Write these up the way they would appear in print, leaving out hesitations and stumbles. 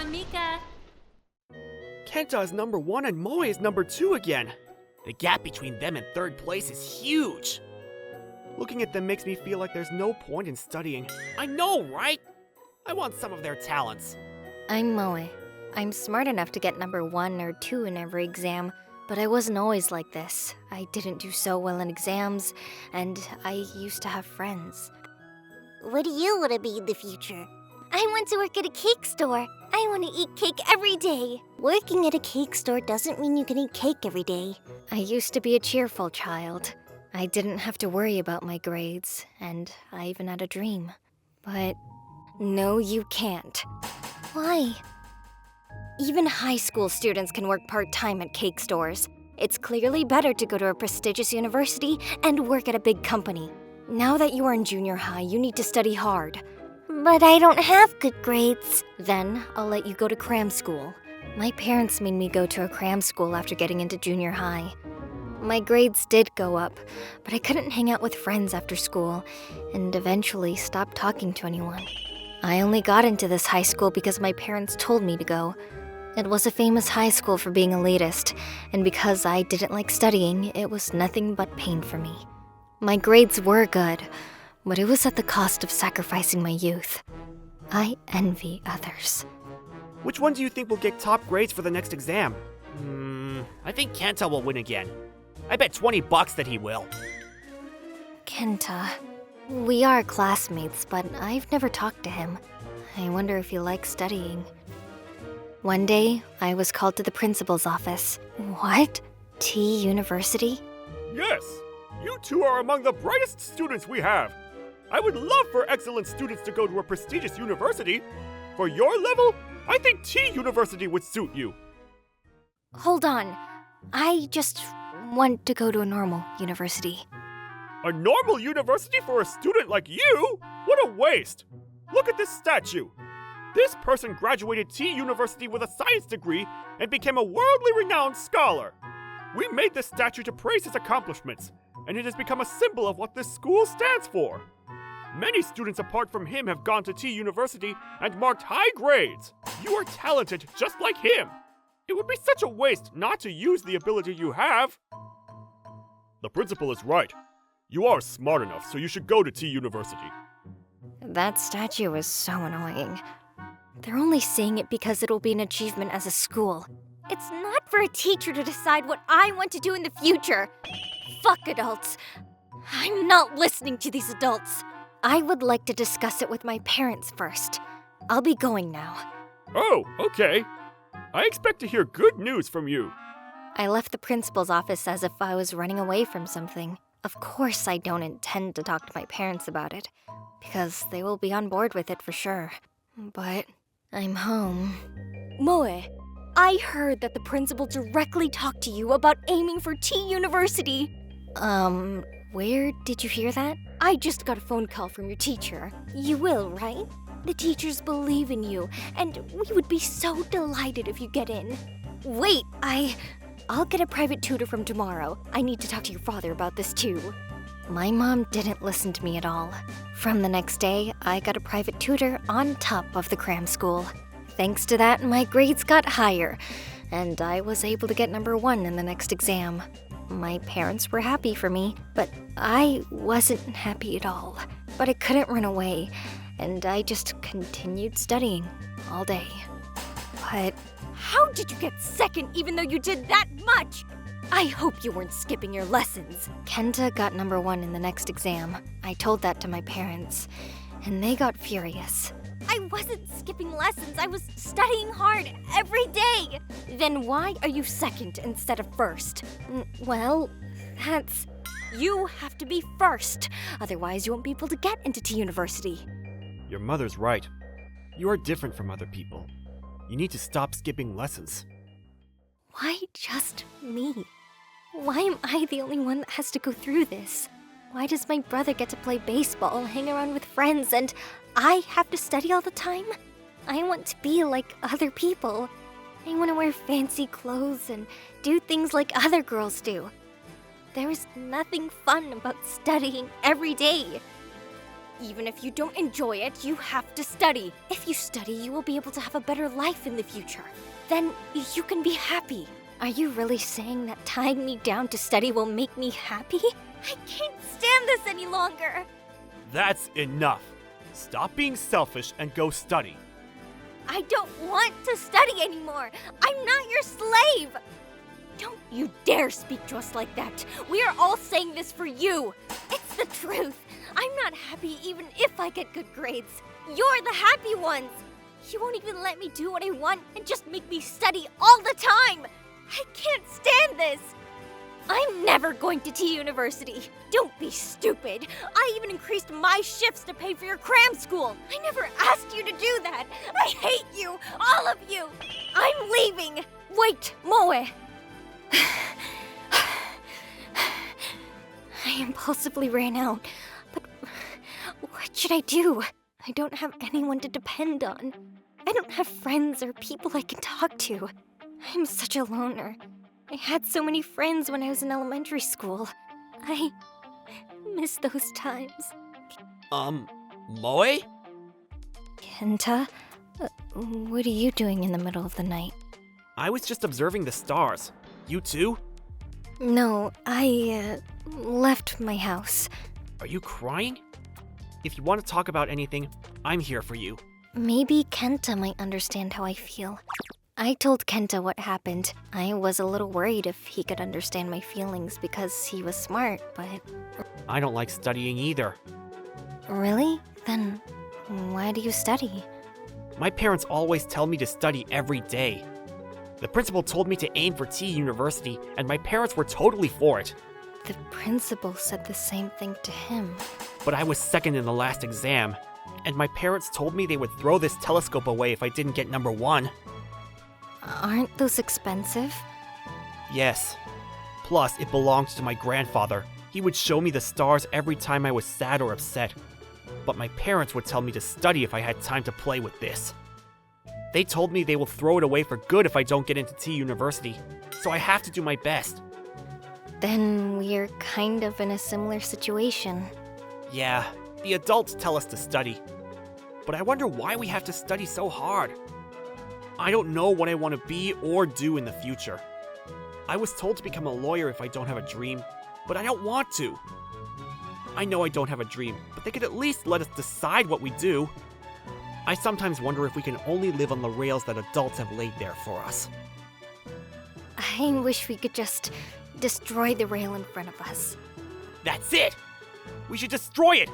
on, Mika. Kenta is number 1 and Moe is number 2 again. The gap between them and third place is huge. Looking at them makes me feel like there's no point in studying. I know, right? I want some of their talents. I'm Moe. I'm smart enough to get number 1 or 2 in every exam, but I wasn't always like this. I didn't do so well in exams, and I used to have friends. What do you want to be in the future? I want to work at a cake store. I want to eat cake every day. Working at a cake store doesn't mean you can eat cake every day. I used to be a cheerful child. I didn't have to worry about my grades, and I even had a dream. But no, you can't. Why? Even high school students can work part-time at cake stores. It's clearly better to go to a prestigious university and work at a big company. Now that you are in junior high, you need to study hard. But I don't have good grades. Then I'll let you go to cram school. My parents made me go to a cram school after getting into junior high. My grades did go up, but I couldn't hang out with friends after school, and eventually stopped talking to anyone. I only got into this high school because my parents told me to go. It was a famous high school for being elitist, and because I didn't like studying, it was nothing but pain for me. My grades were good, but it was at the cost of sacrificing my youth. I envy others. Which one do you think will get top grades for the next exam? I think Kenta will win again. I bet $20 that he will. Kenta. We are classmates, but I've never talked to him. I wonder if he likes studying. One day, I was called to the principal's office. What? T University? Yes! You two are among the brightest students we have. I would love for excellent students to go to a prestigious university. For your level, I think T University would suit you. Hold on. I just want to go to a normal university. A normal university for a student like you? What a waste! Look at this statue. This person graduated T University with a science degree and became a worldly renowned scholar. We made this statue to praise his accomplishments, and it has become a symbol of what this school stands for. Many students apart from him have gone to T University and marked high grades. You are talented just like him. It would be such a waste not to use the ability you have. The principal is right. You are smart enough, so you should go to T University. That statue is so annoying. They're only saying it because it'll be an achievement as a school. It's not for a teacher to decide what I want to do in the future. Fuck adults. I'm not listening to these adults. I would like to discuss it with my parents first. I'll be going now. Oh, okay. I expect to hear good news from you. I left the principal's office as if I was running away from something. Of course I don't intend to talk to my parents about it, because they will be on board with it for sure. But I'm home. Moe, I heard that the principal directly talked to you about aiming for T University. Where did you hear that? I just got a phone call from your teacher. You will, right? The teachers believe in you, and we would be so delighted if you get in. Wait, I'll get a private tutor from tomorrow. I need to talk to your father about this too. My mom didn't listen to me at all. From the next day, I got a private tutor on top of the cram school. Thanks to that, my grades got higher, and I was able to get number 1 in the next exam. My parents were happy for me, but I wasn't happy at all. But I couldn't run away, and I just continued studying all day. But how did you get second even though you did that much? I hope you weren't skipping your lessons. Kenta got number 1 in the next exam. I told that to my parents, and they got furious. I wasn't skipping lessons. I was studying hard every day. Then why are you second instead of first? Well, that's... You have to be first. Otherwise, you won't be able to get into T University. Your mother's right. You are different from other people. You need to stop skipping lessons. Why just me? Why am I the only one that has to go through this? Why does my brother get to play baseball, hang around with friends, and I have to study all the time? I want to be like other people. I want to wear fancy clothes and do things like other girls do. There is nothing fun about studying every day. Even if you don't enjoy it, you have to study. If you study, you will be able to have a better life in the future. Then you can be happy. Are you really saying that tying me down to study will make me happy? I can't stand this any longer. That's enough. Stop being selfish and go study. I don't want to study anymore. I'm not your slave. Don't you dare speak to us like that. We are all saying this for you. It's the truth. I'm not happy even if I get good grades. You're the happy ones. You won't even let me do what I want and just make me study all the time. I can't stand this. I'm never going to T University. Don't be stupid. I even increased my shifts to pay for your cram school. I never asked you to do that. I hate you, all of you. I'm leaving. Wait, Moe. I impulsively ran out, but what should I do? I don't have anyone to depend on. I don't have friends or people I can talk to. I'm such a loner. I had so many friends when I was in elementary school. I miss those times. Moe? Kenta, what are you doing in the middle of the night? I was just observing the stars. You too? No, I left my house. Are you crying? If you want to talk about anything, I'm here for you. Maybe Kenta might understand how I feel. I told Kenta what happened. I was a little worried if he could understand my feelings because he was smart, but... I don't like studying either. Really? Then why do you study? My parents always tell me to study every day. The principal told me to aim for T University, and my parents were totally for it. The principal said the same thing to him. But I was second in the last exam, and my parents told me they would throw this telescope away if I didn't get number 1. Aren't those expensive? Yes. Plus, it belonged to my grandfather. He would show me the stars every time I was sad or upset. But my parents would tell me to study if I had time to play with this. They told me they will throw it away for good if I don't get into T University, so I have to do my best. Then we're kind of in a similar situation. Yeah, the adults tell us to study. But I wonder why we have to study so hard. I don't know what I want to be or do in the future. I was told to become a lawyer if I don't have a dream, but I don't want to. I know I don't have a dream, but they could at least let us decide what we do. I sometimes wonder if we can only live on the rails that adults have laid there for us. I wish we could just destroy the rail in front of us. That's it! We should destroy it!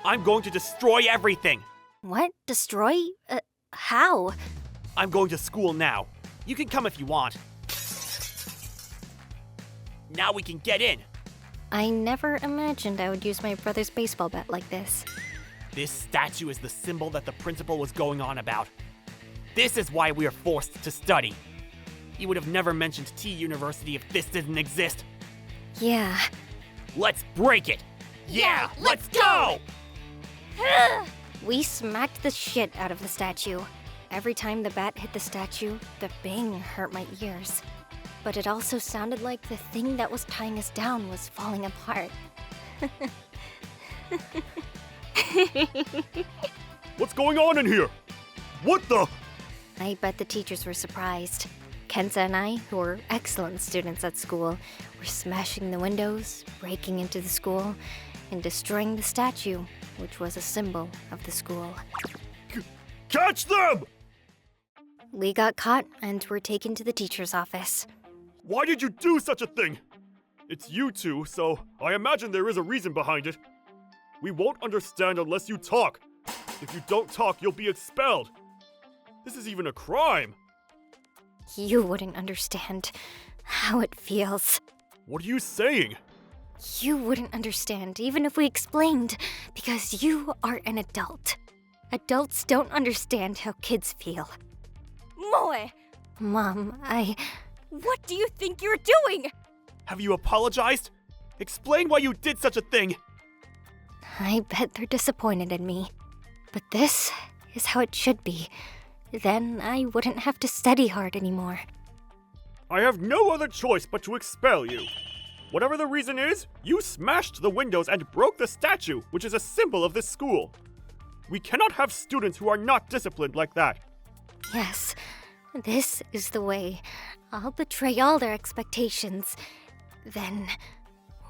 I'm going to destroy everything! What? Destroy? How? I'm going to school now. You can come if you want. Now we can get in. I never imagined I would use my brother's baseball bat like this. This statue is the symbol that the principal was going on about. This is why we are forced to study. He would have never mentioned T University if this didn't exist. Yeah. Let's break it! Yeah, let's go! We smacked the shit out of the statue. Every time the bat hit the statue, the bang hurt my ears. But it also sounded like the thing that was tying us down was falling apart. What's going on in here? What the? I bet the teachers were surprised. Kenta and I, who were excellent students at school, were smashing the windows, breaking into the school, and destroying the statue, which was a symbol of the school. Catch them! We got caught and were taken to the teacher's office. Why did you do such a thing? It's you two, so I imagine there is a reason behind it. We won't understand unless you talk. If you don't talk, you'll be expelled. This is even a crime. You wouldn't understand how it feels. What are you saying? You wouldn't understand even if we explained, because you are an adult. Adults don't understand how kids feel. Moe! Mom, What do you think you're doing? Have you apologized? Explain why you did such a thing. I bet they're disappointed in me. But this is how it should be. Then I wouldn't have to study hard anymore. I have no other choice but to expel you. Whatever the reason is, you smashed the windows and broke the statue, which is a symbol of this school. We cannot have students who are not disciplined like that. Yes, this is the way. I'll betray all their expectations. Then...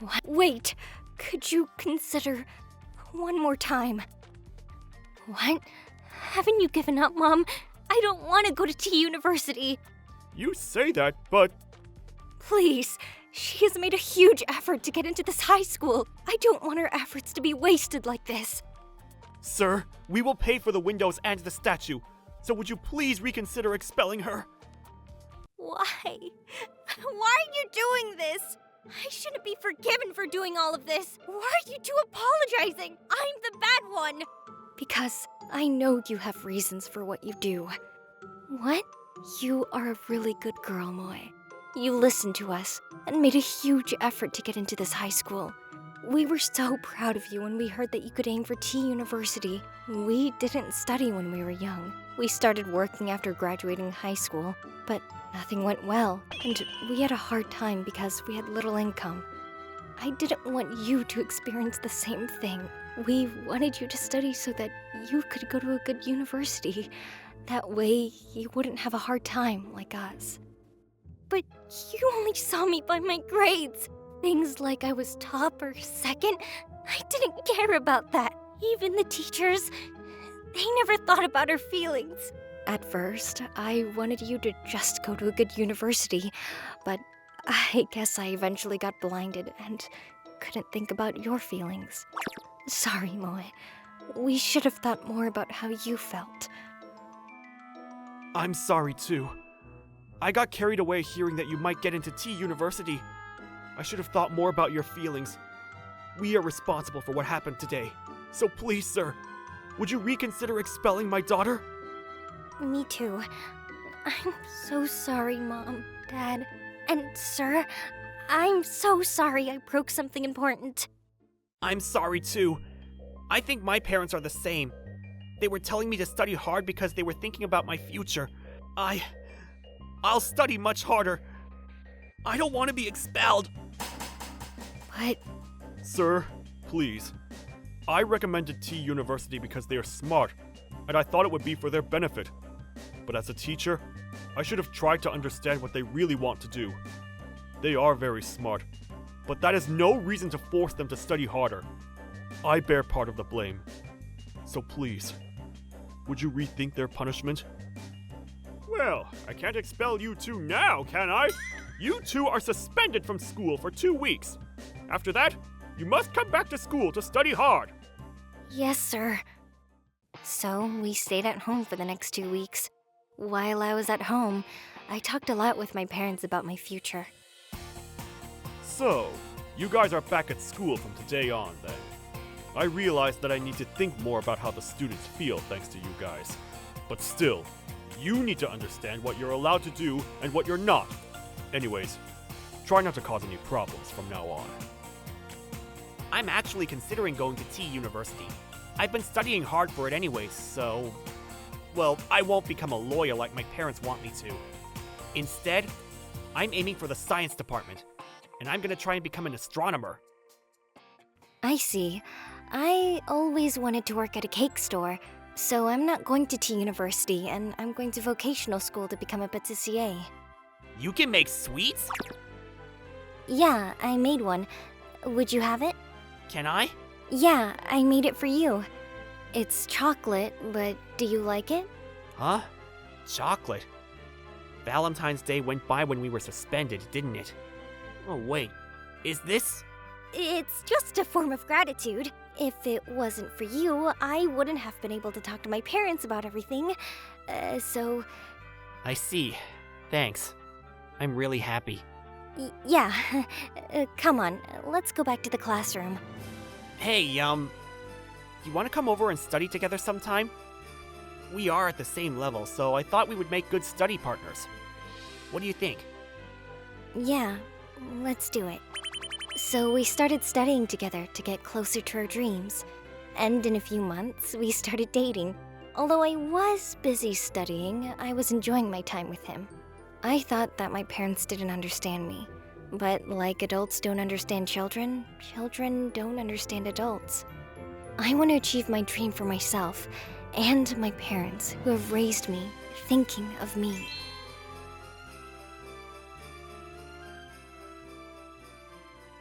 What? Wait, could you consider one more time? What? Haven't you given up, Mom? I don't want to go to T University. You say that, but Please, she has made a huge effort to get into this high school. I don't want her efforts to be wasted like this. Sir, we will pay for the windows and the statue, so would you please reconsider expelling her? Why? Why are you doing this? I shouldn't be forgiven for doing all of this. Why are you two apologizing? I'm the bad one. Because I know you have reasons for what you do. What? You are a really good girl, Moe. You listened to us and made a huge effort to get into this high school. We were so proud of you when we heard that you could aim for T University. We didn't study when we were young. We started working after graduating high school, but nothing went well, and we had a hard time because we had little income. I didn't want you to experience the same thing. We wanted you to study so that you could go to a good university. That way, you wouldn't have a hard time like us. But you only saw me by my grades. Things like I was top or second, I didn't care about that. Even the teachers, they never thought about her feelings. at first, I wanted you to just go to a good university, but I guess I eventually got blinded and couldn't think about your feelings. Sorry, Moe. We should have thought more about how you felt. I'm sorry too. I got carried away hearing that you might get into T University. I should have thought more about your feelings. We are responsible for what happened today. So please, sir, would you reconsider expelling my daughter? Me too. I'm so sorry, Mom, Dad, and Sir. I'm so sorry I broke something important. I'm sorry too. I think my parents are the same. They were telling me to study hard because they were thinking about my future. I'll study much harder. I don't want to be expelled. But... Sir, please. I recommended T University because they are smart, and I thought it would be for their benefit. But as a teacher, I should have tried to understand what they really want to do. They are very smart, but that is no reason to force them to study harder. I bear part of the blame. So please, would you rethink their punishment? Well, I can't expel you two now, can I? You two are suspended from school for 2 weeks. After that, you must come back to school to study hard. Yes, sir. So, we stayed at home for the next 2 weeks. While I was at home, I talked a lot with my parents about my future. So, you guys are back at school from today on, then. I realized that I need to think more about how the students feel thanks to you guys. But still, you need to understand what you're allowed to do and what you're not. Anyways, try not to cause any problems from now on. I'm actually considering going to T University. I've been studying hard for it anyways, so... Well, I won't become a lawyer like my parents want me to. Instead, I'm aiming for the science department, and I'm gonna try and become an astronomer. I see. I always wanted to work at a cake store, so I'm not going to T University, and I'm going to vocational school to become a pâtissier. You can make sweets? Yeah, I made one. Would you have it? Can I? Yeah, I made it for you. It's chocolate, but do you like it? Huh? Chocolate? Valentine's Day went by when we were suspended, didn't it? Oh wait, is this? It's just a form of gratitude. If it wasn't for you, I wouldn't have been able to talk to my parents about everything. So... I see. Thanks. I'm really happy. Yeah. Come on, let's go back to the classroom. Hey, you want to come over and study together sometime? We are at the same level, so I thought we would make good study partners. What do you think? Yeah, let's do it. So we started studying together to get closer to our dreams. And in a few months, we started dating. Although I was busy studying, I was enjoying my time with him. I thought that my parents didn't understand me. But like adults don't understand children, children don't understand adults. I want to achieve my dream for myself and my parents who have raised me thinking of me.